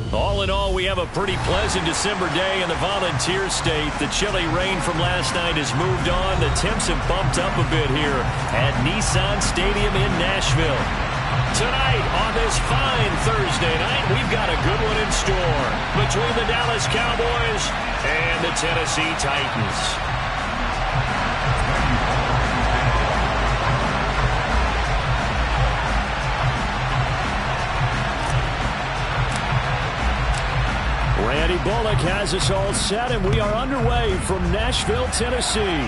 All in all, we have a pretty pleasant December day in the Volunteer State. The chilly rain from last night has moved on. The temps have bumped up a bit here at Nissan Stadium in Nashville. Tonight, on this fine Thursday night, we've got a good one in store between the Dallas Cowboys and the Tennessee Titans. Randy Bullock has us all set, and we are underway from Nashville, Tennessee.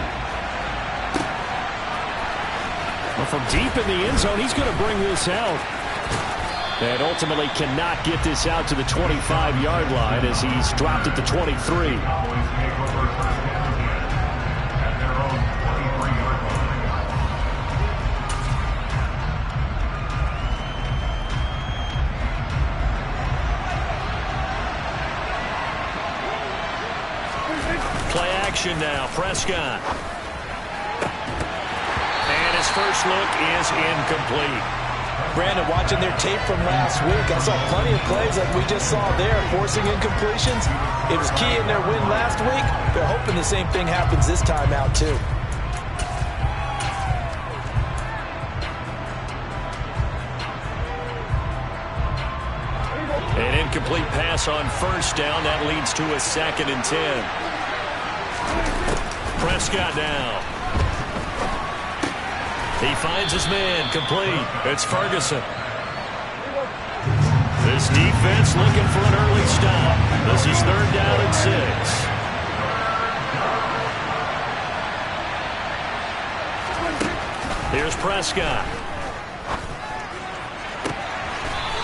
Well, from deep in the end zone, he's going to bring this out. And ultimately cannot get this out to the 25-yard line as he's dropped at the 23. Play action now, Prescott. And his first look is incomplete. Brandon, watching their tape from last week, I saw plenty of plays like we just saw there, forcing incompletions. It was key in their win last week. They're hoping the same thing happens this time out, too. An incomplete pass on first down. That leads to a 2nd and 10. Prescott now. He finds his man, complete. It's Ferguson. This defense looking for an early stop. This is 3rd down and 6. Here's Prescott.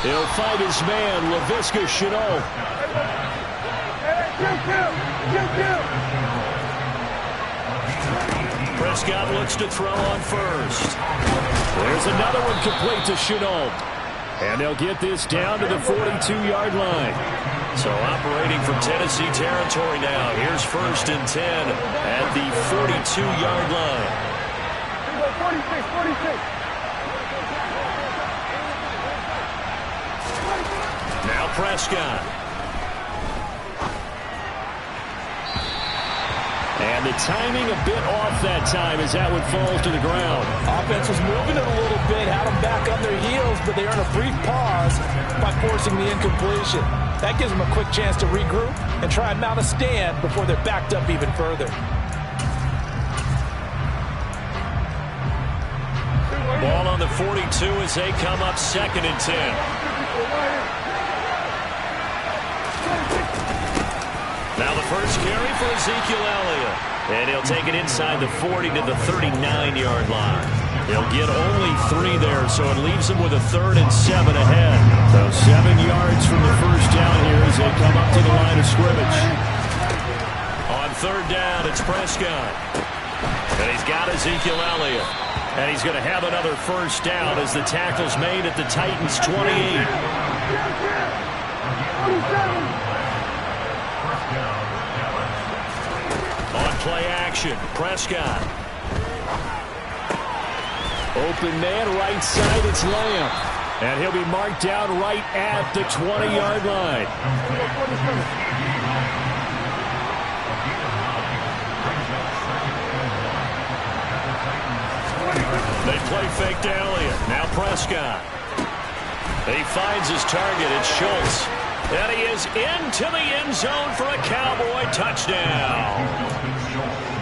He'll find his man, Laviska Shenault. Prescott looks to throw on first. There's another one complete to Shenault. And they'll get this down to the 42-yard line. So operating from Tennessee territory now. Here's 1st and 10 at the 42-yard line. 46. Now Prescott. And the timing a bit off that time as that one falls to the ground. Offense was moving it a little bit, had them back on their heels, but they earned a brief pause by forcing the incompletion. That gives them a quick chance to regroup and try and mount a stand before they're backed up even further. Ball on the 42 as they come up 2nd and 10. Now the first carry for Ezekiel Elliott. And he'll take it inside the 40 to the 39-yard line. He'll get only 3 there, so it leaves him with a 3rd and 7 ahead. So 7 yards from the first down here as they come up to the line of scrimmage. On 3rd down, it's Prescott. And he's got Ezekiel Elliott. And he's going to have another first down as the tackle's made at the Titans' 28. On play action, Prescott. Open man, right side, it's Lamb. And he'll be marked down right at the 20-yard line. They play fake to Elliott. Now Prescott. He finds his target. It's Schultz. And he is into the end zone for a Cowboy touchdown.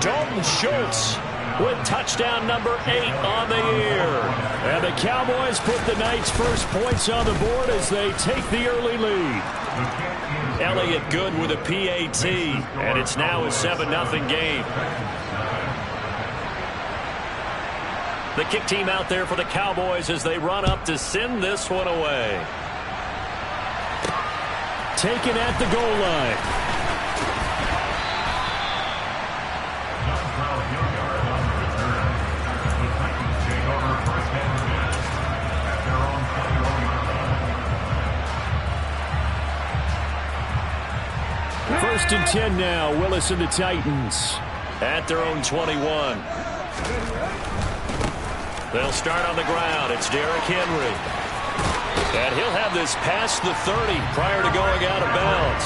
Dalton Schultz with touchdown number 8 on the year. And the Cowboys put the night's first points on the board as they take the early lead. Elliott good with a PAT. And it's now a 7-0 game. The kick team out there for the Cowboys as they run up to send this one away. Taken at the goal line. First and 10 now. Willis and the Titans at their own 21. They'll start on the ground. It's Derrick Henry. And he'll have this past the 30 prior to going out of bounds.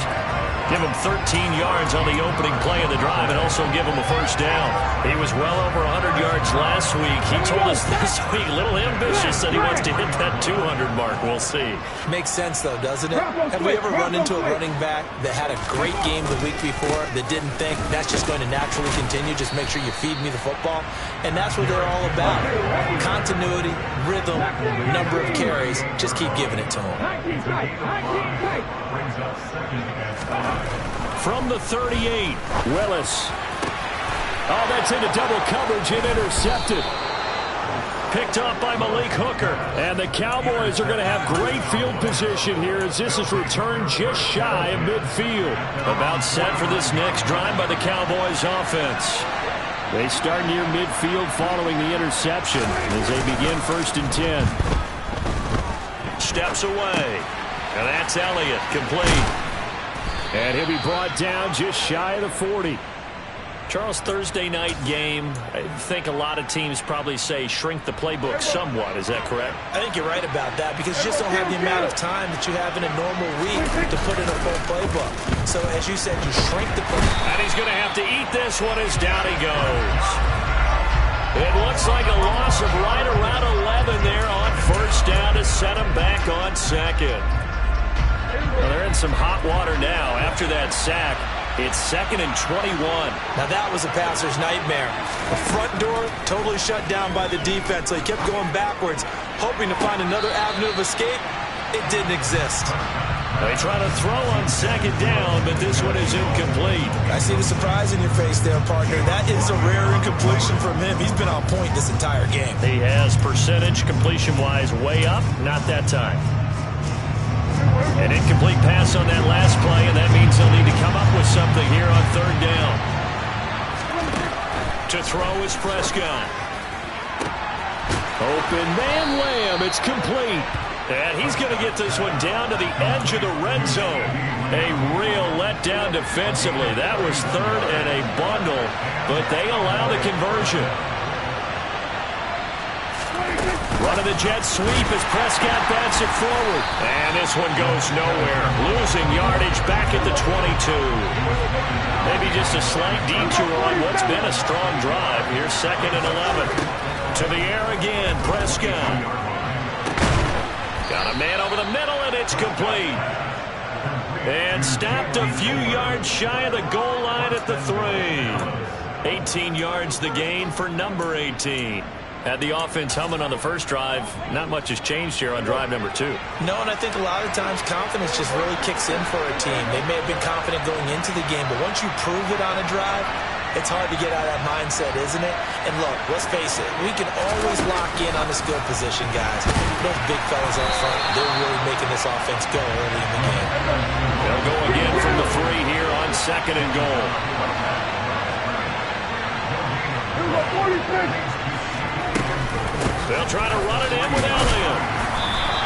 Give him 13 yards on the opening play of the drive and also give him a first down. He was well over 100 yards last week. He told us this week, a little ambitious, that he wants to hit that 200 mark. We'll see. Makes sense, though, doesn't it? Have we ever run into a running back that had a great game the week before that didn't think that's just going to naturally continue? Just make sure you feed me the football. And that's what they're all about. Continuity, rhythm, number of carries. Just keep giving it to them. From the 38, Willis. Oh, that's into double coverage and intercepted. Picked up by Malik Hooker. And the Cowboys are going to have great field position here as this is returned just shy of midfield. About set for this next drive by the Cowboys offense. They start near midfield following the interception as they begin 1st and 10. Steps away. And that's Elliott, complete. And he'll be brought down just shy of the 40. Charles, Thursday night game, I think a lot of teams probably say shrink the playbook somewhat. Is that correct? I think you're right about that because you just don't have the amount of time that you have in a normal week to put in a full playbook. So, as you said, you shrink the playbook. And he's going to have to eat this one as down he goes. It looks like a loss of right around 11 there on 1st down to set him back on 2nd. Well, they're in some hot water now after that sack. It's 2nd and 21. Now that was a passer's nightmare. The front door totally shut down by the defense. So he kept going backwards, hoping to find another avenue of escape. It didn't exist. They try to throw on 2nd down, but this one is incomplete. I see the surprise in your face there, partner. That is a rare incompletion from him. He's been on point this entire game. He has percentage completion-wise way up, not that time. An incomplete pass on that last play, and that means they'll need to come up with something here on 3rd down. To throw is Prescott. Open man Lamb, it's complete. And he's going to get this one down to the edge of the red zone. A real letdown defensively. That was 3rd and a bundle, but they allow the conversion. Running the jet sweep as Prescott bats it forward. And this one goes nowhere. Losing yardage back at the 22. Maybe just a slight detour on what's been a strong drive. Here's 2nd and 11. To the air again, Prescott. Got a man over the middle, and it's complete. And stopped a few yards shy of the goal line at the 3. 18 yards the gain for number 18. Had the offense humming on the first drive. Not much has changed here on drive number 2. No, and I think a lot of times confidence just really kicks in for a team. They may have been confident going into the game, but once you prove it on a drive, it's hard to get out of that mindset, isn't it? And look, let's face it, we can always lock in on the skill position, guys. Those big fellas up front, they're really making this offense go early in the game. They'll go again from the 3 here on 2nd and goal. 46. They'll try to run it in with Elliott.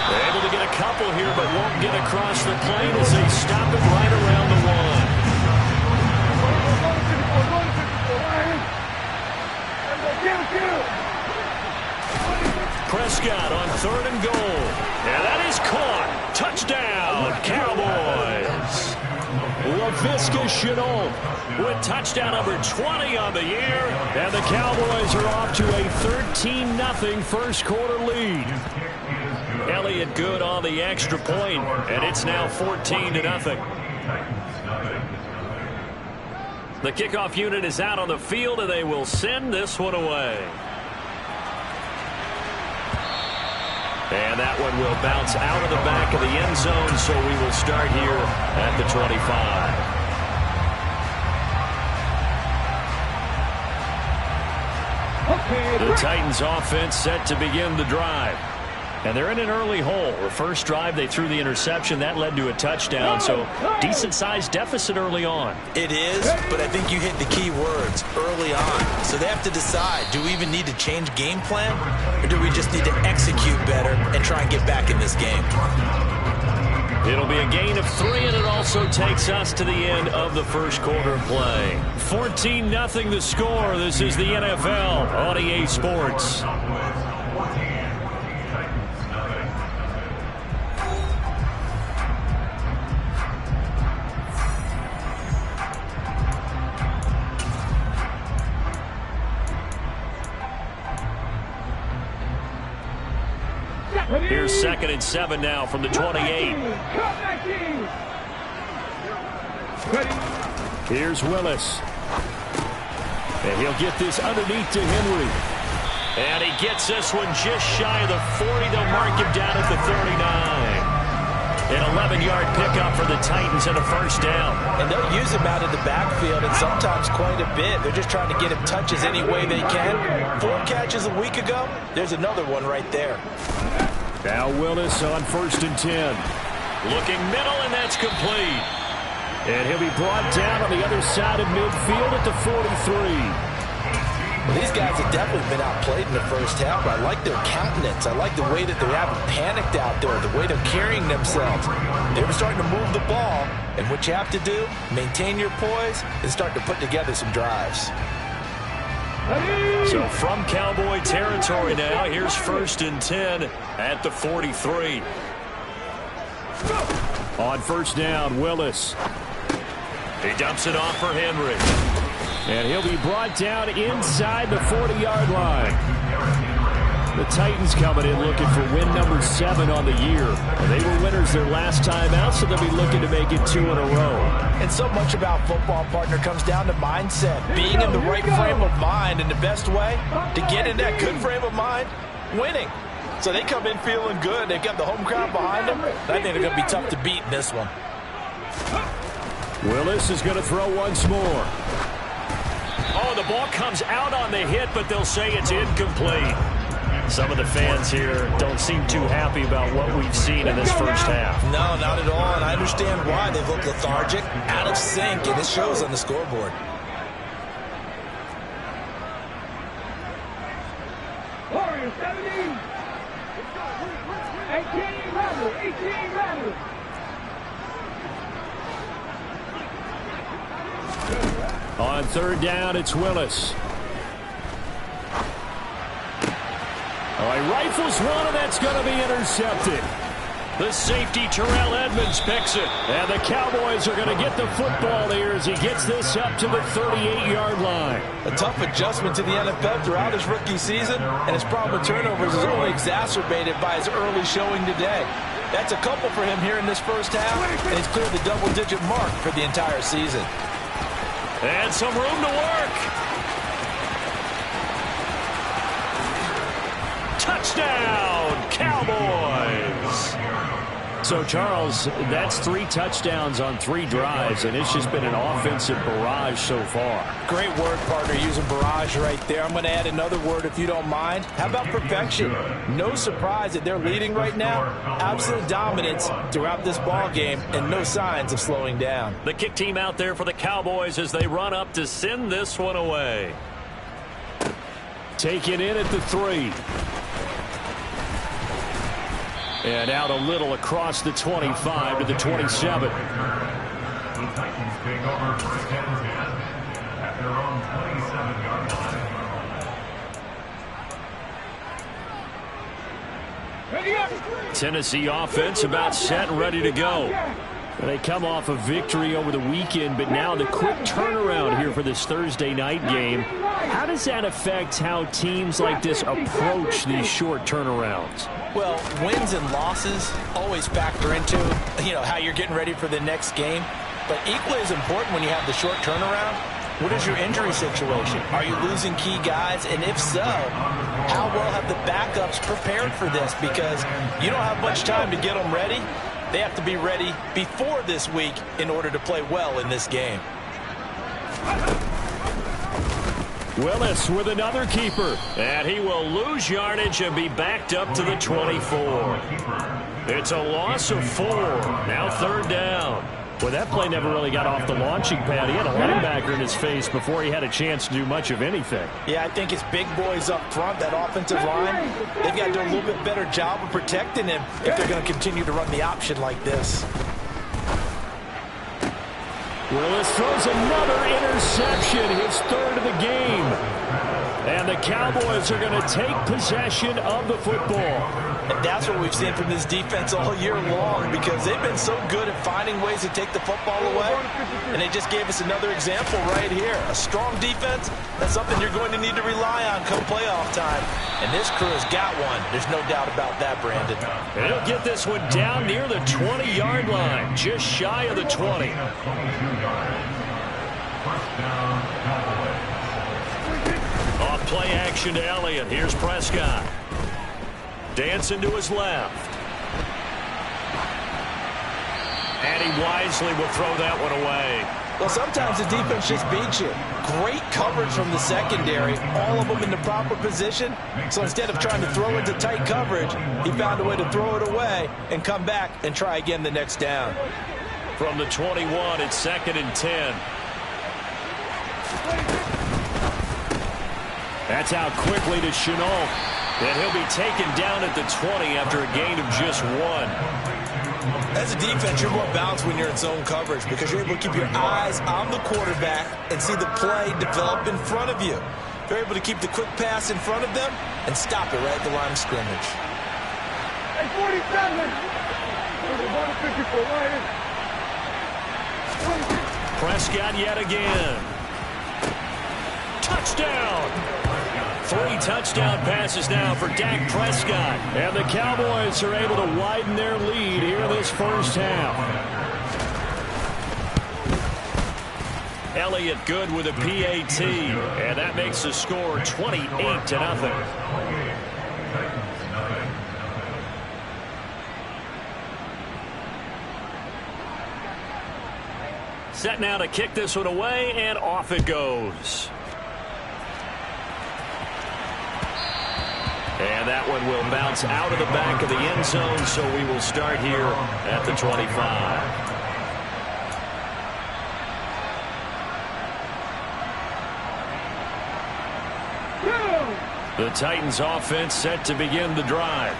They're able to get a couple here, but won't get across the plane as they stop it right around the 1. Prescott on 3rd and goal. And that is caught. Touchdown, Cowboys. Laviska Shenault with touchdown number 20 on the year. And the Cowboys are off to a 13-0 first quarter lead. Elliott good on the extra point, and it's now 14-0. The kickoff unit is out on the field, and they will send this one away. And that one will bounce out of the back of the end zone, so we will start here at the 25. The Titans offense set to begin the drive. And they're in an early hole. The first drive, they threw the interception. That led to a touchdown, so decent-sized deficit early on. It is, but I think you hit the key words, early on. So they have to decide, do we even need to change game plan, or do we just need to execute better and try and get back in this game? It'll be a gain of 3, and it also takes us to the end of the first quarter of play. 14-0 the score. This is the NFL on EA Sports. Here's 2nd and 7 now from the 28. Here's Willis. And he'll get this underneath to Henry. And he gets this one just shy of the 40. They'll mark him down at the 39. An 11-yard pickup for the Titans and a first down. And they'll use him out in the backfield, and sometimes quite a bit. They're just trying to get him touches any way they can. 4 catches a week ago. There's another one right there. Now Willis on 1st and 10. Looking middle, and that's complete. And he'll be brought down on the other side of midfield at the 43. Well, these guys have definitely been outplayed in the first half, but I like their countenance. I like the way that they haven't panicked out there, the way they're carrying themselves. They're starting to move the ball, and what you have to do, maintain your poise and start to put together some drives. So from Cowboy territory now, here's 1st and 10 at the 43. On 1st down, Willis. He dumps it off for Henry. And he'll be brought down inside the 40-yard line. The Titans coming in looking for win number 7 on the year. They were winners their last time out, so they'll be looking to make it 2 in a row. And so much about football, partner, comes down to mindset. Being in the right frame of mind, and the best way to get in that good frame of mind, winning. So they come in feeling good. They've got the home crowd behind them. I think they're going to be tough to beat in this one. Willis is going to throw once more. Oh, the ball comes out on the hit, but they'll say it's incomplete. Some of the fans here don't seem too happy about what we've seen in this first half. No, not at all, and I understand why. They've looked lethargic, out of sync, and it shows on the scoreboard. Warriors 17. 18 Rebels. 18 Rebels. On 3rd down, it's Willis. Oh, he rifles one, and that's going to be intercepted. The safety, Terrell Edmonds, picks it. And the Cowboys are going to get the football here as he gets this up to the 38-yard line. A tough adjustment to the NFL throughout his rookie season, and his problem with turnovers is only exacerbated by his early showing today. That's a couple for him here in this first half, and he's cleared the double-digit mark for the entire season. And some room to work. Touchdown, Cowboys. So, Charles, that's 3 touchdowns on 3 drives, and it's just been an offensive barrage so far. Great word, partner, using barrage right there. I'm going to add another word if you don't mind. How about perfection? No surprise that they're leading right now. Absolute dominance throughout this ball game, and no signs of slowing down. The kick team out there for the Cowboys as they run up to send this one away. Take it in at the 3. And out a little across the 25 to the 27. The Titans take over first and 10 at their own 27-yard line. Tennessee offense about set and ready to go. They come off a victory over the weekend, but now the quick turnaround here for this Thursday night game. How does that affect how teams like this approach these short turnarounds? Well, wins and losses always factor into, how you're getting ready for the next game. But equally as important when you have the short turnaround, what is your injury situation? Are you losing key guys? And if so, how well have the backups prepared for this? Because you don't have much time to get them ready. They have to be ready before this week in order to play well in this game. Willis with another keeper. And he will lose yardage and be backed up to the 24. It's a loss of 4. Now 3rd down. Well, that play never really got off the launching pad. He had a linebacker in his face before he had a chance to do much of anything. Yeah, I think it's big boys up front, that offensive line. They've got to do a little bit better job of protecting him if they're going to continue to run the option like this. Willis throws another interception, his 3rd of the game. And the Cowboys are going to take possession of the football. And that's what we've seen from this defense all year long, because they've been so good at finding ways to take the football away. And they just gave us another example right here. A strong defense, that's something you're going to need to rely on come playoff time. And this crew has got one. There's no doubt about that, Brandon. And he'll get this one down near the 20-yard line, just shy of the 20. Off play action to Elliott. Here's Prescott. Dancing to his left. And he wisely will throw that one away. Well, sometimes the defense just beats you. Great coverage from the secondary, all of them in the proper position. So instead of trying to throw into tight coverage, he found a way to throw it away and come back and try again the next down. From the 21, it's 2nd and 10. That's out quickly to Shenault. And he'll be taken down at the 20 after a gain of just 1. As a defense, you're more balanced when you're in zone coverage because you're able to keep your eyes on the quarterback and see the play develop in front of you. You're able to keep the quick pass in front of them and stop it right at the line of scrimmage. Hey, 47. There's a 150 for Lions. Prescott yet again. Touchdown! 3 touchdown passes now for Dak Prescott. And the Cowboys are able to widen their lead here this first half. Elliott good with a PAT. And that makes the score 28-0. Set now to kick this one away, and off it goes. And that one will bounce out of the back of the end zone, so we will start here at the 25. The Titans offense set to begin the drive.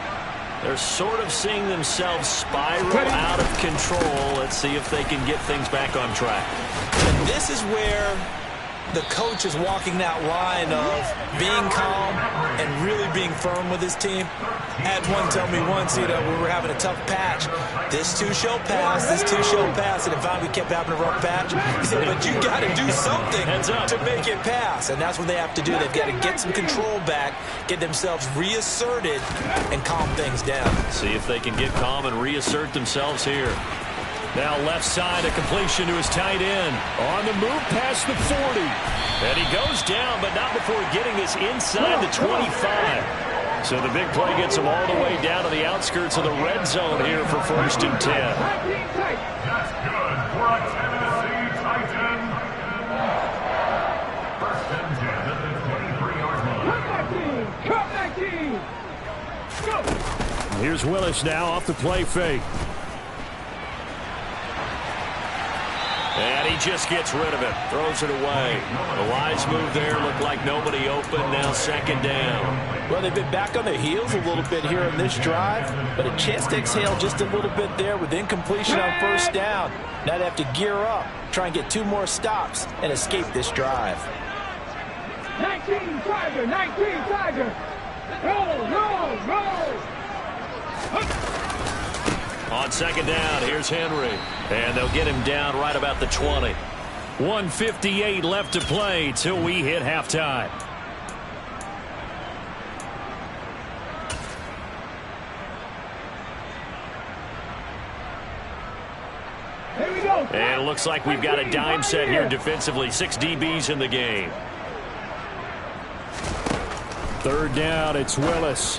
They're sort of seeing themselves spiral out of control. Let's see if they can get things back on track. And this is where the coach is walking that line of being calm and really being firm with his team. I had one tell me once, we were having a tough patch. This too shall pass, this too shall pass. And if we kept having a rough patch, he said, but you got to do something to make it pass. And that's what they have to do. They've got to get some control back, get themselves reasserted, and calm things down. See if they can get calm and reassert themselves here. Now left side, a completion to his tight end. On the move past the 40. And he goes down, but not before getting this inside the 25. So the big play gets him all the way down to the outskirts of the red zone here for 1st and 10. That's good for a Tennessee Titan. 1st and 10 at the 23-yard line. Cut 19. Go. Here's Willis now off the play fake. And he just gets rid of it. Throws it away. A wise move there. Looked like nobody open. Now 2nd down. Well, they've been back on their heels a little bit here in this drive, but a chance to exhale just a little bit there with incompletion on 1st down. Now they have to gear up, try and get 2 more stops, and escape this drive. 19 Tiger, 19 Tiger. Roll. On 2nd down, here's Henry. And they'll get him down right about the 20. 1:58 left to play till we hit halftime. Here we go. And it looks like we've got a dime set here defensively. 6 DBs in the game. 3rd down, it's Willis.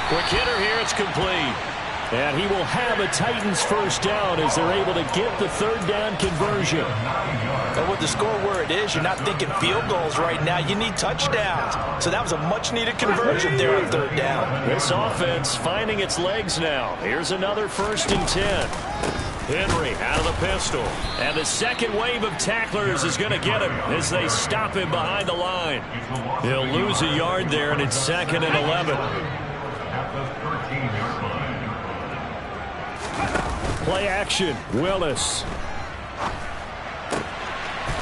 Quick hitter here, it's complete. And he will have a Titans 1st down as they're able to get the 3rd down conversion. And with the score where it is, you're not thinking field goals right now. You need touchdowns. So that was a much-needed conversion there on 3rd down. This offense finding its legs now. Here's another 1st and 10. Henry out of the pistol. And the second wave of tacklers is going to get him as they stop him behind the line. He'll lose a yard there, and it's 2nd and 11. Play action, Willis.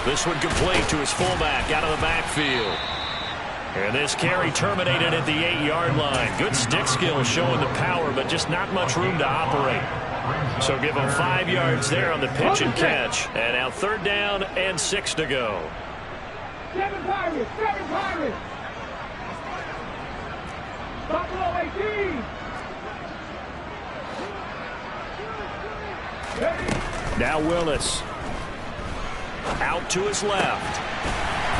This one complete to his fullback out of the backfield. And this carry terminated at the 8-yard line. Good stick skill showing the power, but just not much room to operate. So give him 5 yards there on the pitch and catch. And now 3rd down and 6 to go. 7 Pirates, 7 Pirates. Buffalo 18. Now Willis. Out to his left.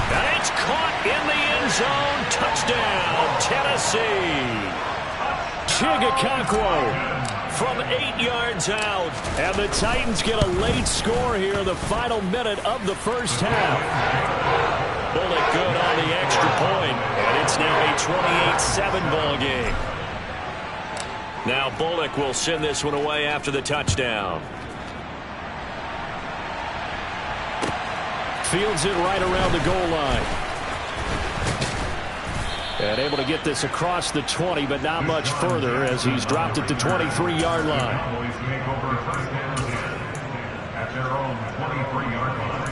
And it's caught in the end zone. Touchdown, Tennessee. Chigakakwo from 8 yards out. And the Titans get a late score here in the final minute of the first half. Bullock good on the extra point. And it's now a 28-7 ball game. Now Bullock will send this one away after the touchdown. Fields it right around the goal line. And able to get this across the 20, but not much further as he's dropped at the 23-yard line. Cowboys make over first down at their own 23-yard line.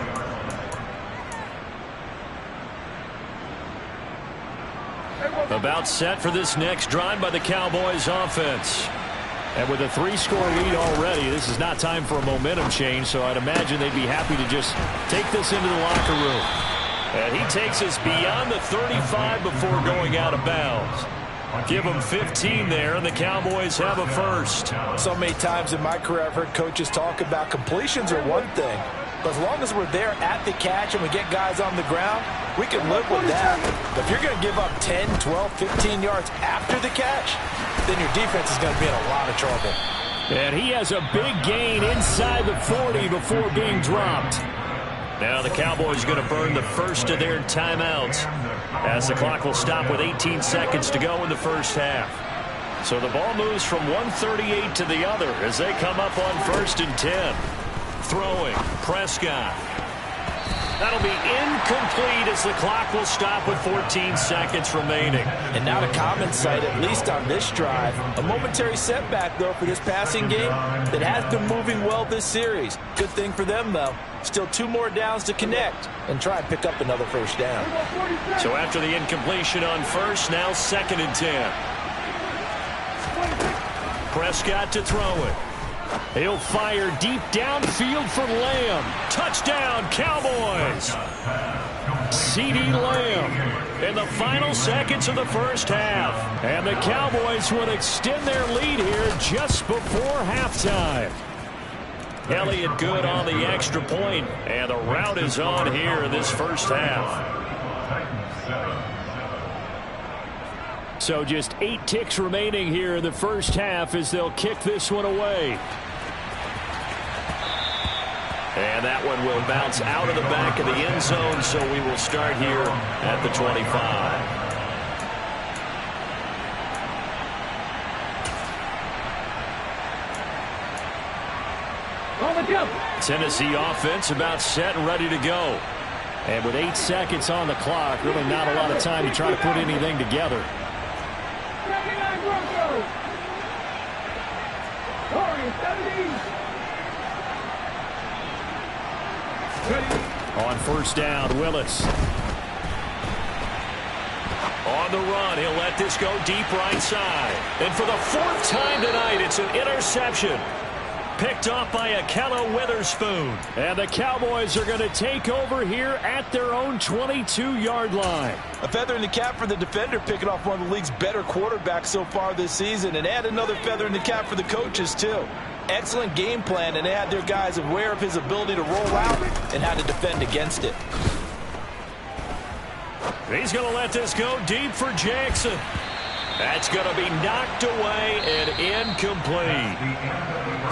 About set for this next drive by the Cowboys offense. And with a 3-score lead already, this is not time for a momentum change, so I'd imagine they'd be happy to just take this into the locker room. And he takes us beyond the 35 before going out of bounds. Give them 15 there, and the Cowboys have a first. So many times in my career I've heard coaches talk about completions are one thing, but as long as we're there at the catch and we get guys on the ground, we can live with that. But if you're going to give up 10, 12, 15 yards after the catch, then your defense is going to be in a lot of trouble. And he has a big gain inside the 40 before being dropped. Now the Cowboys are going to burn the first of their timeouts as the clock will stop with 18 seconds to go in the first half. So the ball moves from 138 to the other as they come up on 1st and 10. Throwing, Prescott. That'll be incomplete as the clock will stop with 14 seconds remaining. And now to common sight, at least on this drive. A momentary setback, though, for this passing game that has been moving well this series. Good thing for them, though. Still 2 more downs to connect and try and pick up another first down. So after the incompletion on 1st, now 2nd and 10. Prescott to throw it. He'll fire deep downfield for Lamb. Touchdown, Cowboys. CeeDee Lamb in the final seconds of the first half. And the Cowboys would extend their lead here just before halftime. Elliott good on the extra point, and the route is on here in this first half. So just 8 ticks remaining here in the first half as they'll kick this one away. And that one will bounce out of the back of the end zone, so we will start here at the 25. Tennessee offense about set and ready to go. And with 8 seconds on the clock, really not a lot of time to try to put anything together. On 1st down, Willis. On the run, he'll let this go deep right side. And for the 4th time tonight, it's an interception. Picked off by Ahkello Witherspoon. And the Cowboys are going to take over here at their own 22-yard line. A feather in the cap for the defender, picking off one of the league's better quarterbacks so far this season, and add another feather in the cap for the coaches, too. Excellent game plan, and they had their guys aware of his ability to roll out and how to defend against it. He's going to let this go deep for Jackson. That's going to be knocked away and incomplete.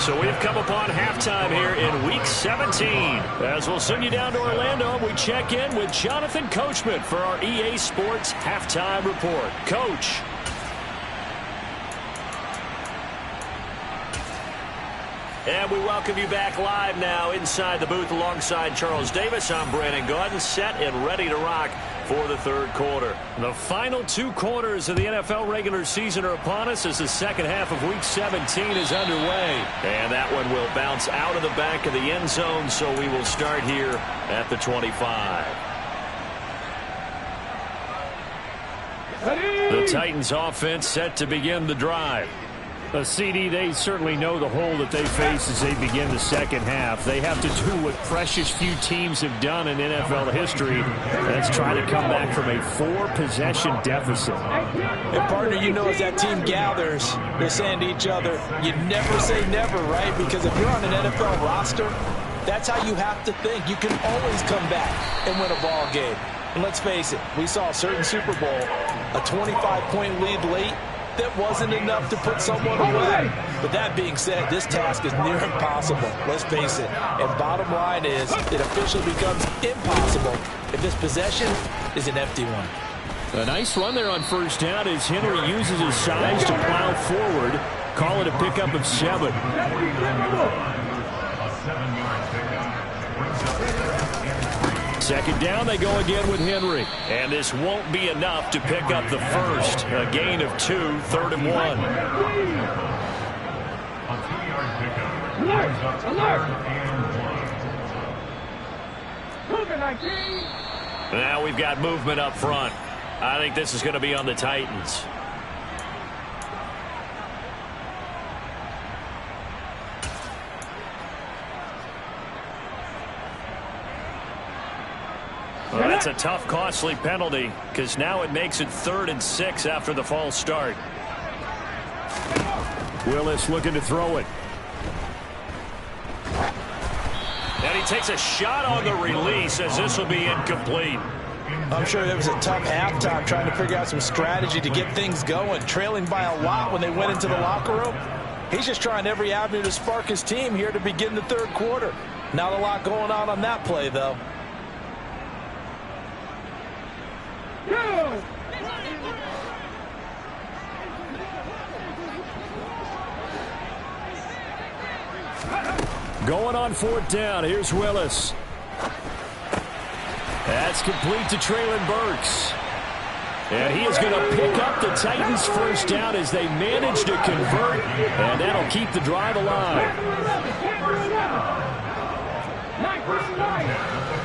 So we've come upon halftime here in Week 17. As we'll send you down to Orlando, we check in with Jonathan Coachman for our EA Sports Halftime Report. Coach. And we welcome you back live now inside the booth alongside Charles Davis. I'm Brandon Gaudin, set and ready to rock for the 3rd quarter. The final 2 quarters of the NFL regular season are upon us as the second half of Week 17 is underway. And that one will bounce out of the back of the end zone, so we will start here at the 25. Titans offense set to begin the drive. CD, they certainly know the hole that they face as they begin the second half. They have to do what precious few teams have done in NFL history. That's try to come back from a 4-possession deficit. And partner, you know, as that team gathers, they're saying to each other, you never say never, right? Because if you're on an NFL roster, that's how you have to think. You can always come back and win a ball game. And let's face it, we saw a certain Super Bowl, a 25-point lead late, that wasn't enough to put someone away. But that being said, this task is near impossible. Let's face it. And bottom line is, it officially becomes impossible if this possession is an empty one. A nice run there on first down as Henry uses his size to plow forward. Call it a pickup of 7. A 7-yard pickup brings up 3. Second down, they go again with Henry. And this won't be enough to pick up the first. A gain of 2, 3rd and 1. A 2-yard pickup brings up 3rd and 1. Now we've got movement up front. I think this is going to be on the Titans. Well, that's a tough, costly penalty because now it makes it 3rd and 6 after the false start. Willis looking to throw it. And he takes a shot on the release as this will be incomplete. I'm sure there was a tough halftime trying to figure out some strategy to get things going, trailing by a lot when they went into the locker room. He's just trying every avenue to spark his team here to begin the 3rd quarter. Not a lot going on that play, though. Going on 4th down. Here's Willis. That's complete to Treylon Burks. And he is going to pick up the Titans' first down as they manage to convert. And that'll keep the drive alive.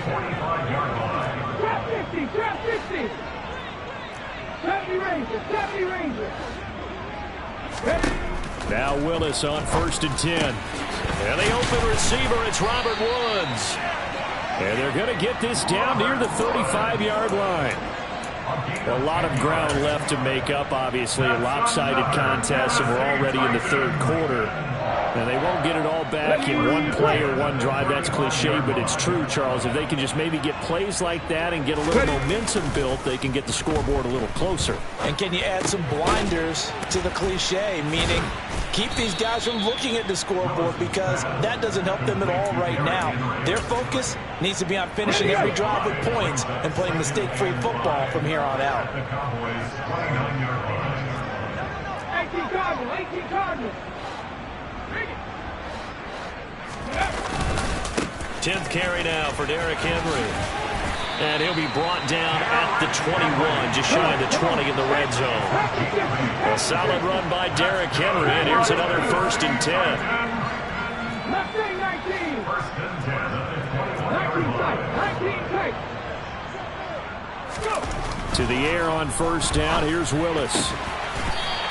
45-yard line. Trap 50, trap 50. 70 Rangers, 70 Rangers. Now Willis on 1st and 10. And the open receiver, it's Robert Woods. And they're going to get this down near the 35-yard line. A lot of ground left to make up, obviously. A lopsided contest, and we're already in the 3rd quarter. And they won't get it all back in one play or one drive. That's cliche, but it's true, Charles. If they can just maybe get plays like that and get a little momentum built, they can get the scoreboard a little closer. And can you add some blinders to the cliche, meaning keep these guys from looking at the scoreboard because that doesn't help them at all right now. Their focus needs to be on finishing every drive with points and playing mistake-free football from here on out. The Cowboys 29-yard line. 18 Cardinals, 18 Cardinals. 10th carry now for Derrick Henry. And he'll be brought down at the 21, just shy of the 20 in the red zone. A solid run by Derrick Henry, and here's another 1st and 10. Left side 19. 1st and 10 at the 19 tight, 19 21-yard line. tight. Go. To the air on 1st down. Here's Willis.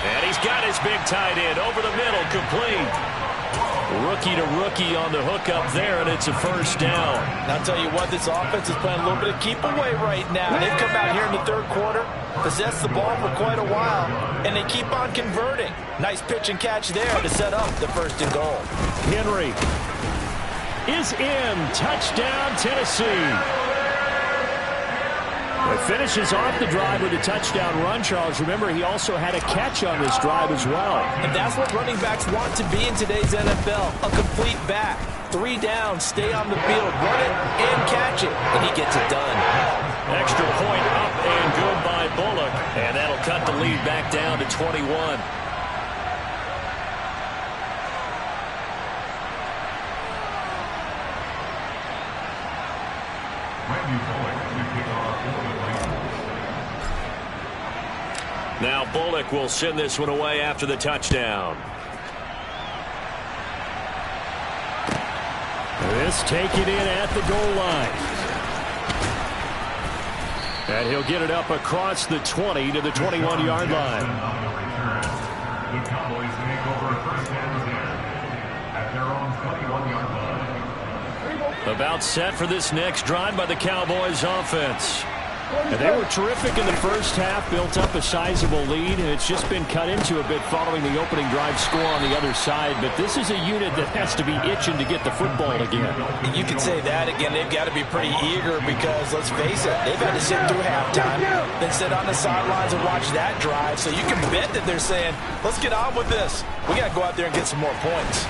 And he's got his big tight end over the middle, complete. Rookie to rookie on the hookup there, and it's a 1st down. And I'll tell you what, this offense is playing a little bit of keep away right now. They've come out here in the 3rd quarter, possessed the ball for quite a while, and they keep on converting. Nice pitch and catch there to set up the 1st and goal. Henry is in. Touchdown, Tennessee. It finishes off the drive with a touchdown run, Charles. Remember, he also had a catch on this drive as well. And that's what running backs want to be in today's NFL, a complete back. 3 down, stay on the field, run it, and catch it. And he gets it done. Extra point up and good by Bullock. And that'll cut the lead back down to 21. Randy Bullock to kick off for the Rangers. Now Bullock will send this one away after the touchdown. This taken in at the goal line. And he'll get it up across the 20 to the 21-yard line. The Cowboys make over first and 10 at their own 21-yard line. About set for this next drive by the Cowboys offense. And they were terrific in the first half, built up a sizable lead, and it's just been cut into a bit following the opening drive score on the other side. But this is a unit that has to be itching to get the football again. You can say that again. They've got to be pretty eager because, let's face it, they've had to sit through halftime, then sit on the sidelines and watch that drive. So you can bet that they're saying, let's get on with this. We got to go out there and get some more points.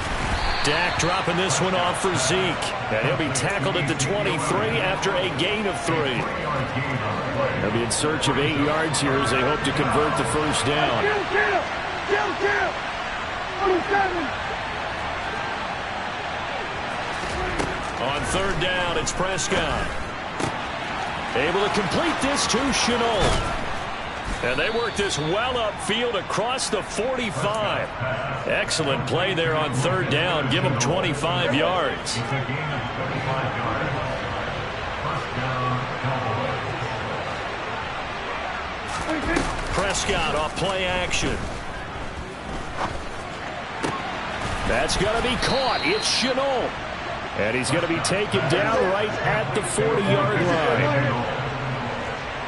Dak dropping this one off for Zeke. And he'll be tackled at the 23 after a gain of 3. They'll be in search of 8 yards here as they hope to convert the first down. On third down, it's Prescott. Able to complete this to Shenault. And they work this well upfield across the 45. Excellent play there on third down. Give them 25 yards. It's a gain of 35 yards. First down, Cowboys. Prescott off play action. That's going to be caught. It's Shenault. And he's going to be taken down right at the 40-yard line.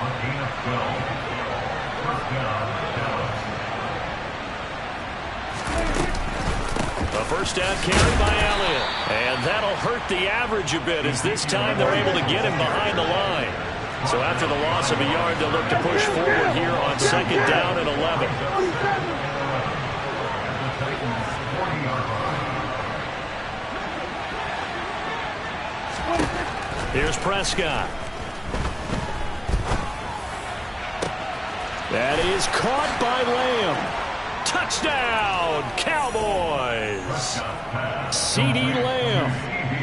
On gain of 12. First down, Dallas. A first down carry by Elliott. And that'll hurt the average a bit as this time they're able to get him behind the line. So after the loss of a yard, they'll look to push forward here on second down and 11. Here's Prescott. That is caught by Lamb. Touchdown, Cowboys! CeeDee Lamb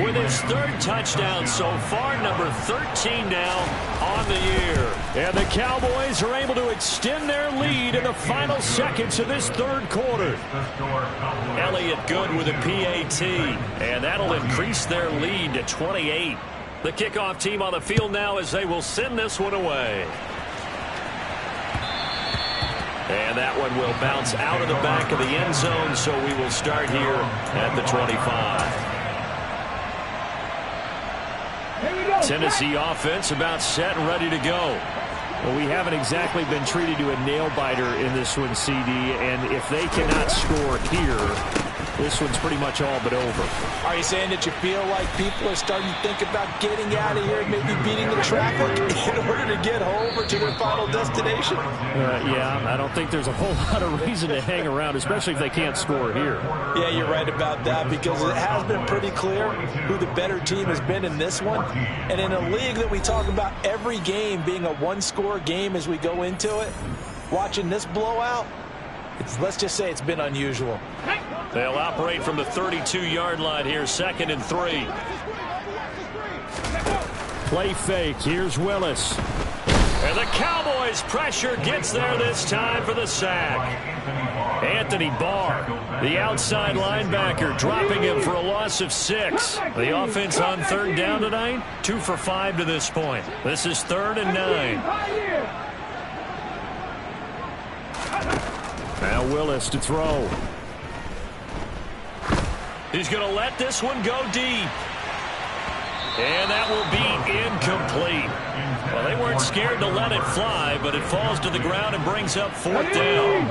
with his third touchdown so far, number 13 now on the year. And the Cowboys are able to extend their lead in the final seconds of this third quarter. Elliott good with a PAT, and that'll increase their lead to 28. The kickoff team on the field now as they will send this one away. And that one will bounce out of the back of the end zone, so we will start here at the 25. Tennessee offense about set and ready to go. Well, we haven't exactly been treated to a nail-biter in this one, CD, and if they cannot score here, this one's pretty much all but over. Are you saying that you feel like people are starting to think about getting out of here and maybe beating the traffic in order to get home or to their final destination? Yeah, I don't think there's a whole lot of reason to hang around, especially if they can't score here. Yeah, you're right about that because it has been pretty clear who the better team has been in this one. And in a league that we talk about every game being a one-score game as we go into it, watching this blowout, let's just say it's been unusual. They'll operate from the 32-yard line here, 2nd and 3. Play fake. Here's Willis. And the Cowboys pressure gets there this time for the sack. Anthony Barr, the outside linebacker, dropping him for a loss of 6. The offense on third down tonight, 2 for 5 to this point. This is 3rd and 9. Now Willis to throw. He's going to let this one go deep. And that will be incomplete. Well, they weren't scared to let it fly, but it falls to the ground and brings up 4th down.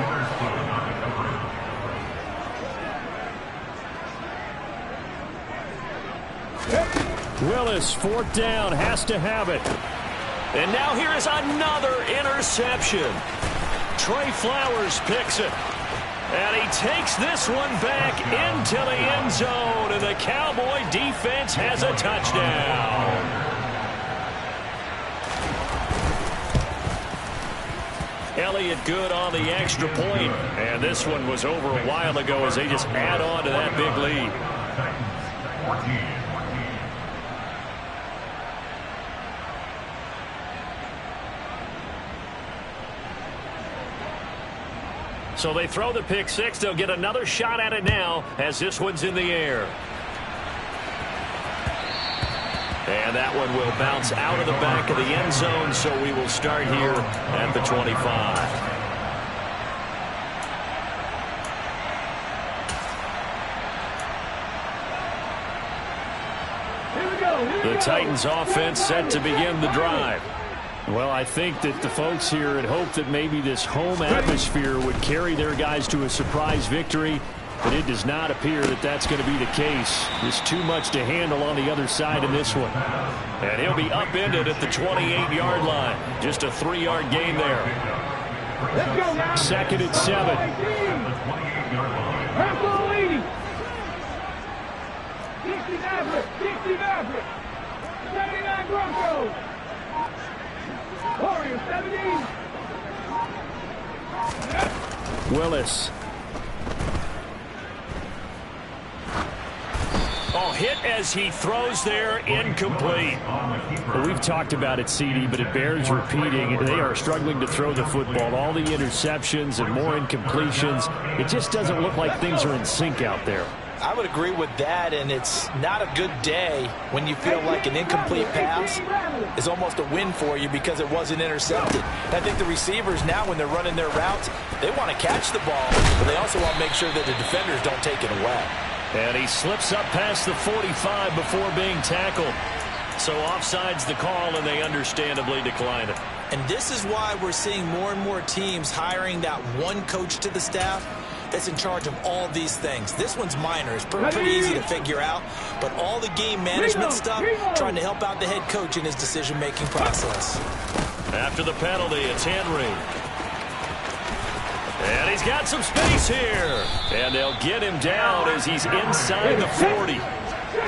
Willis, 4th down, has to have it. And now here is another interception. Trey Flowers picks it. And he takes this one back into the end zone. And the Cowboy defense has a touchdown. Elliott good on the extra point. And this one was over a while ago as they just add on to that big lead. So they throw the pick 6. They'll get another shot at it now as this one's in the air. And that one will bounce out of the back of the end zone, so we will start here at the 25. The Titans offense set to begin the drive. Well, I think that the folks here had hoped that maybe this home atmosphere would carry their guys to a surprise victory, but it does not appear that that's going to be the case. There's too much to handle on the other side in this one. And he'll be upended at the 28-yard line. Just a 3-yard gain there. Let's go now. 2nd and 7. Russell leading. 60 Maverick. 60 Maverick. 79 Broncos. Warriors 17. Willis. Oh, hit as he throws there, incomplete. Well, we've talked about it, CD, but it bears repeating. They are struggling to throw the football. All the interceptions and more incompletions. It just doesn't look like things are in sync out there. I would agree with that, and it's not a good day when you feel like an incomplete pass is almost a win for you because it wasn't intercepted. And I think the receivers now, when they're running their routes, they want to catch the ball, but they also want to make sure that the defenders don't take it away. And he slips up past the 45 before being tackled. So offside's the call, and they understandably decline it. And this is why we're seeing more and more teams hiring that one coach to the staff that's in charge of all these things. This one's minor. It's pretty easy to figure out. But all the game management stuff, trying to help out the head coach in his decision-making process. After the penalty, it's Henry. And he's got some space here. And they'll get him down as he's inside the 40.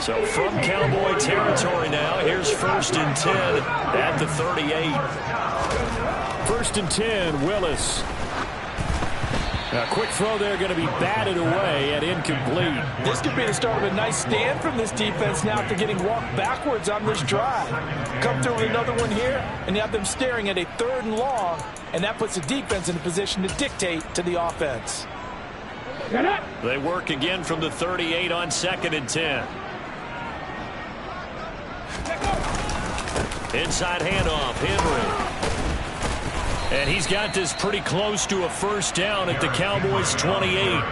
So from Cowboy territory now, here's 1st and 10 at the 38. 1st and 10, Willis. A quick throw there, going to be batted away and incomplete. This could be the start of a nice stand from this defense now after getting walked backwards on this drive. Come through with another one here, and you have them staring at a 3rd and long, and that puts the defense in a position to dictate to the offense. They work again from the 38 on 2nd and 10. Inside handoff, Henry. And he's got this pretty close to a 1st down at the Cowboys' 28.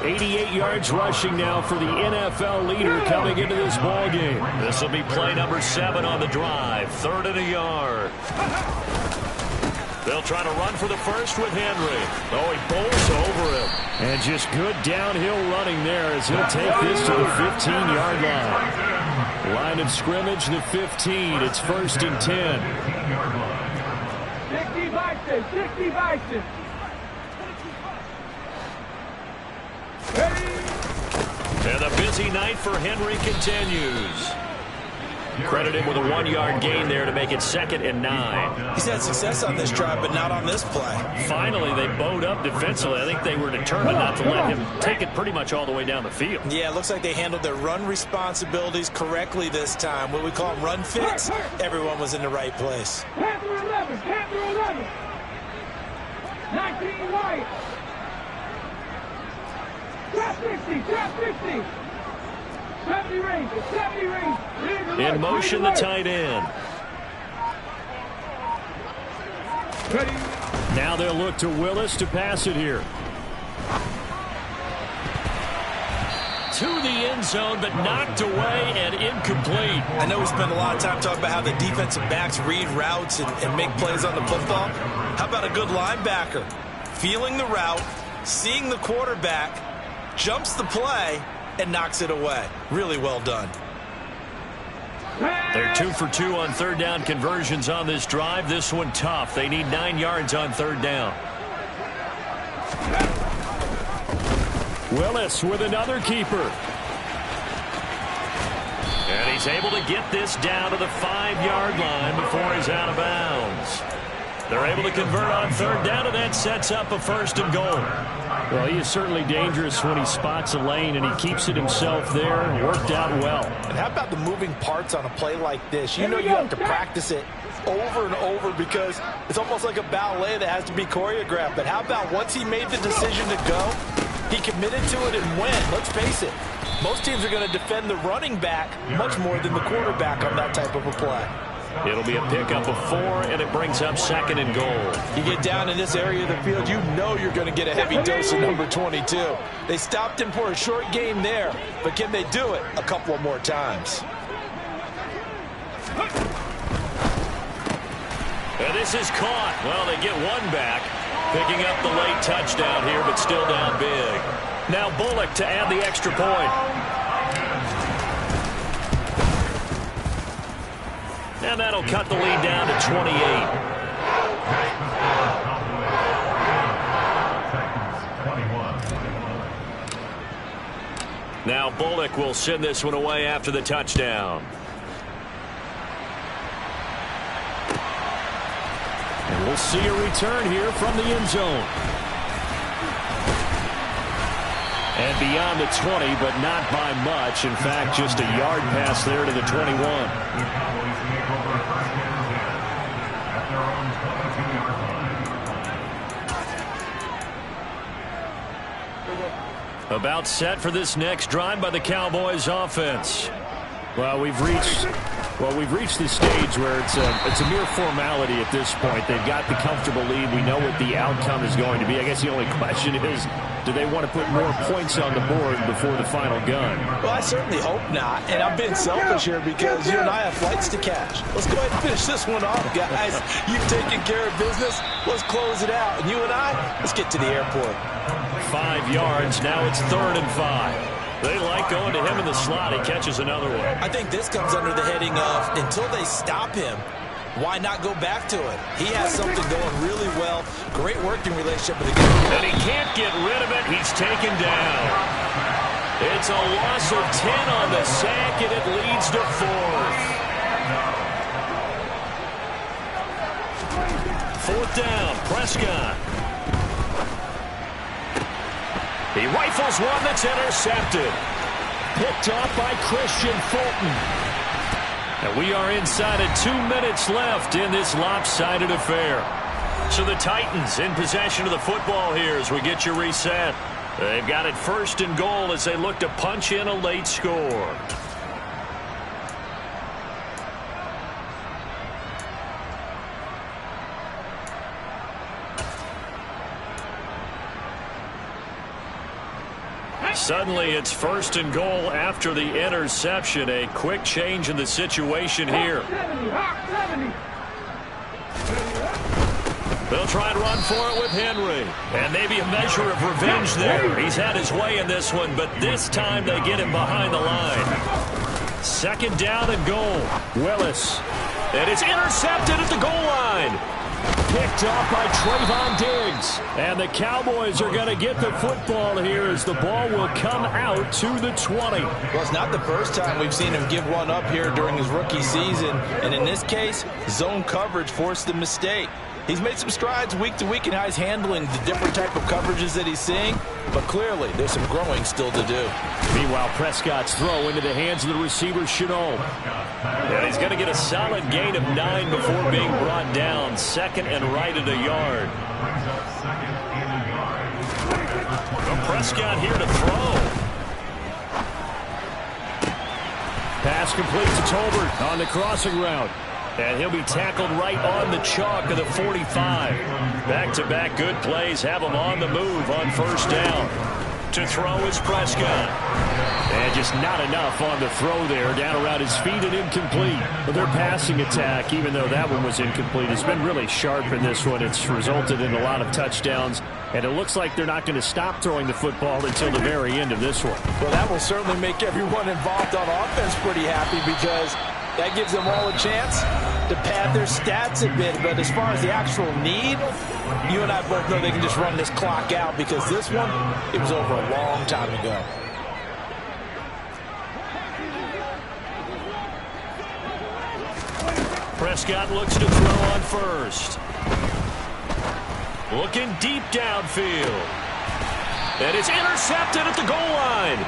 88 yards rushing now for the NFL leader coming into this ball game. This will be play number 7 on the drive. 3rd and a yard. They'll try to run for the 1st with Henry. Oh, he bowls over him. And just good downhill running there as he'll take this to the 15-yard line. Line of scrimmage, the 15. It's 1st and 10. 60 Bison, 60 Bison. And the busy night for Henry continues. Credit him with a 1-yard gain there to make it 2nd and 9. He's had success on this drive, but not on this play. Finally, they bowed up defensively. I think they were determined not to let him take it pretty much all the way down the field. Yeah, it looks like they handled their run responsibilities correctly this time. What we call run fits, everyone was in the right place. Panther 11, Panther 11. 19 White. Trap 60, trap 60. 70 Rangers, 70 Rangers. In motion, the tight end. Now they'll look to Willis to pass it here. To the end zone, but knocked away and incomplete. I know we spend a lot of time talking about how the defensive backs read routes and make plays on the football. How about a good linebacker? Feeling the route, seeing the quarterback, jumps the play, and knocks it away. Really well done. They're 2 for 2 on 3rd down conversions on this drive. This one tough. They need 9 yards on 3rd down. Willis with another keeper. And he's able to get this down to the 5-yard line before he's out of bounds. They're able to convert on 3rd down, and that sets up a 1st and goal. Well, he is certainly dangerous when he spots a lane, and he keeps it himself there. Worked out well. And how about the moving parts on a play like this? You know you have to practice it over and over because it's almost like a ballet that has to be choreographed. But how about once he made the decision to go, he committed to it and went. Let's face it, Most teams are going to defend the running back much more than the quarterback on that type of a play. It'll be a pickup of 4, and it brings up 2nd and goal. You get down in this area of the field, you know you're going to get a heavy dose of number 22. They stopped him for a short game there, but can they do it a couple of more times? And this is caught. Well, they get one back, picking up the late touchdown here, but still down big. Now Bullock to add the extra point. And that'll cut the lead down to 28. Now Bullock will send this one away after the touchdown. And we'll see a return here from the end zone. And beyond the 20, but not by much. In fact, just a yard pass there to the 21. About set for this next drive by the Cowboys offense. Well, we've reached the stage where it's a mere formality at this point. They've got the comfortable lead. We know what the outcome is going to be. I guess the only question is, do they want to put more points on the board before the final gun? Well, I certainly hope not. And I'm being selfish here because you and I have flights to catch. Let's go ahead and finish this one off, guys. You've taken care of business. Let's close it out. And you and I, let's get to the airport. 5 yards. Now it's 3rd and 5. They like going to him in the slot. He catches another one. I think this comes under the heading of until they stop him, why not go back to it? He has something going really well. Great working relationship with the guy. And he can't get rid of it. He's taken down. It's a loss of 10 on the sack, and it leads to 4th. 4th down, Prescott. He rifles one that's intercepted. Picked off by Christian Fulton. And we are inside of 2 minutes left in this lopsided affair. So the Titans in possession of the football here as we get you reset. They've got it 1st and goal as they look to punch in a late score. Suddenly it's 1st and goal after the interception. A quick change in the situation here. They'll try and run for it with Henry. And maybe a measure of revenge there. He's had his way in this one, but this time they get him behind the line. 2nd down and goal. Willis. And it's intercepted at the goal line. Picked off by Trayvon Diggs. And the Cowboys are going to get the football here as the ball will come out to the 20. Well, it's not the first time we've seen him give one up here during his rookie season. And in this case, zone coverage forced the mistake. He's made some strides week to week in how he's handling the different type of coverages that he's seeing, but clearly there's some growing still to do. Meanwhile, Prescott's throw into the hands of the receiver, Shenault. And he's going to get a solid gain of 9 before being brought down. 2nd and right at a yard. Well, Prescott here to throw. Pass complete to Tolbert on the crossing route. And he'll be tackled right on the chalk of the 45. Back-to-back good plays have him on the move on 1st down. To throw is Prescott. And just not enough on the throw there. Down around his feet and incomplete. But their passing attack, even though that one was incomplete, has been really sharp in this one. It's resulted in a lot of touchdowns. And it looks like they're not going to stop throwing the football until the very end of this one. Well, that will certainly make everyone involved on offense pretty happy because that gives them all a chance to pad their stats a bit. But as far as the actual need, you and I both know they can just run this clock out because this one, it was over a long time ago. Prescott looks to throw on 1st. Looking deep downfield. And it's intercepted at the goal line.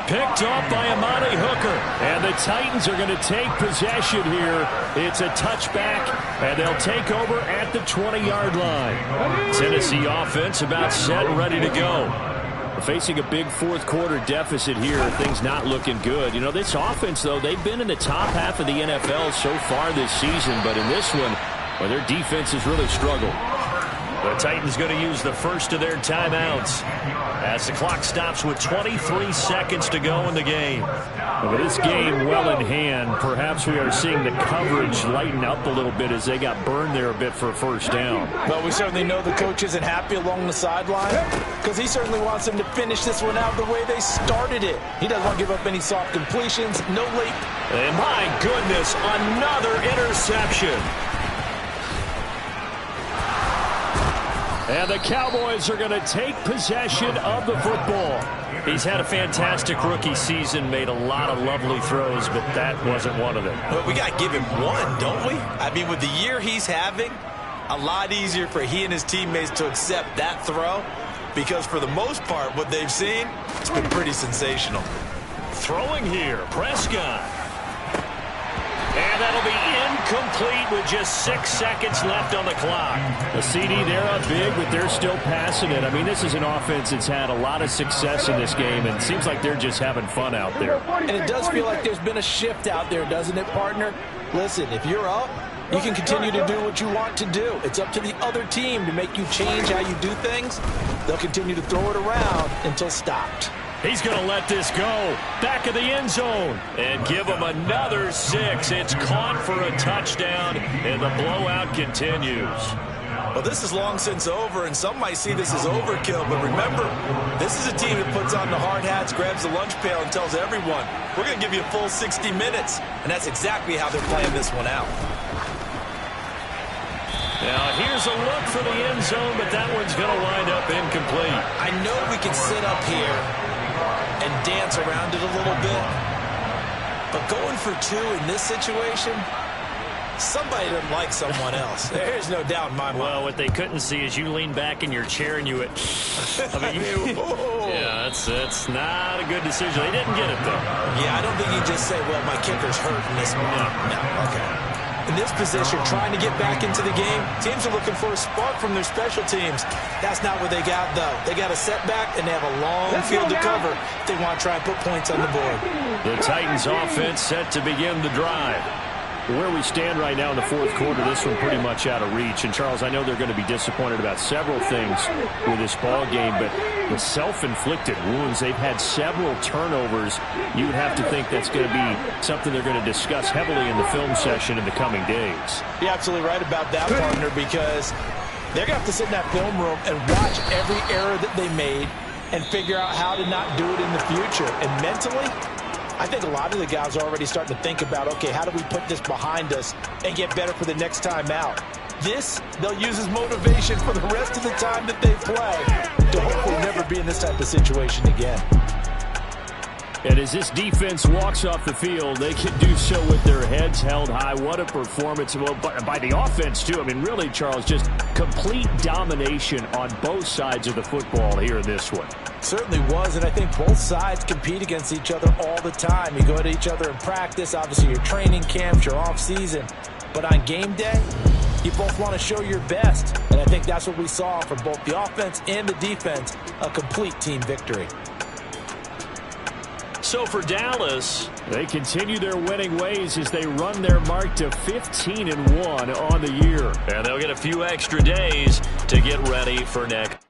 Picked off by Amani Hooker. And the Titans are going to take possession here. It's a touchback, and they'll take over at the 20-yard line. Tennessee offense about set and ready to go. Facing a big fourth quarter deficit here, things not looking good. You know, this offense, though, they've been in the top half of the NFL so far this season, but in this one, well, their defense has really struggled. The Titans going to use the first of their timeouts as the clock stops with 23 seconds to go in the game. With this game well in hand, perhaps we are seeing the coverage lighten up a little bit as they got burned there a bit for a first down. But we certainly know the coach isn't happy along the sideline because he certainly wants them to finish this one out the way they started it. He doesn't want to give up any soft completions, no late. And my goodness, another interception. And the Cowboys are going to take possession of the football. He's had a fantastic rookie season, made a lot of lovely throws, but that wasn't one of them. But we got to give him one, don't we? I mean, with the year he's having, a lot easier for he and his teammates to accept that throw because for the most part, what they've seen, it's been pretty sensational. Throwing here, Prescott. And that'll be incomplete with just 6 seconds left on the clock. The CD, they're up big, but they're still passing it. I mean, this is an offense that's had a lot of success in this game, and it seems like they're just having fun out there. And it does feel like there's been a shift out there, doesn't it, partner? Listen, if you're up, you can continue to do what you want to do. It's up to the other team to make you change how you do things. They'll continue to throw it around until stopped. He's going to let this go. Back of the end zone. And give him another 6. It's caught for a touchdown, and the blowout continues. Well, this is long since over, and some might see this as overkill. But remember, this is a team that puts on the hard hats, grabs the lunch pail, and tells everyone, we're going to give you a full 60 minutes. And that's exactly how they're playing this one out. Now, here's a look for the end zone, but that one's going to wind up incomplete. I know we can sit up here and dance around it a little bit, but going for 2 in this situation, somebody doesn't like someone else. There's no doubt in my mind. Well, what they couldn't see is you lean back in your chair and you went, yeah, that's not a good decision. They didn't get it, though. Yeah, I don't think you just say, well, my kicker's hurt in this one. No, okay. In this position, trying to get back into the game, teams are looking for a spark from their special teams. That's not what they got, though. They got a setback, and they have a long field to cover if they want to try and put points on the board. The Titans offense set to begin the drive. Where we stand right now in the fourth quarter, this one pretty much out of reach. And, Charles, I know they're going to be disappointed about several things with this ball game, but the self-inflicted wounds, they've had several turnovers. You would have to think that's going to be something they're going to discuss heavily in the film session in the coming days. You're absolutely right about that, partner, because they're going to have to sit in that film room and watch every error that they made and figure out how to not do it in the future. And mentally, I think a lot of the guys are already starting to think about, okay, how do we put this behind us and get better for the next time out? This, they'll use as motivation for the rest of the time that they play to hopefully never be in this type of situation again. And as this defense walks off the field, they can do so with their heads held high. What a performance. Well, by the offense, too. I mean, really, Charles, just complete domination on both sides of the football here in this one. Certainly was, and I think both sides compete against each other all the time. You go to each other in practice, obviously your training camps, your off-season. But on game day, you both want to show your best. And I think that's what we saw from both the offense and the defense, a complete team victory. So for Dallas, they continue their winning ways as they run their mark to 15-1 on the year. And they'll get a few extra days to get ready for next.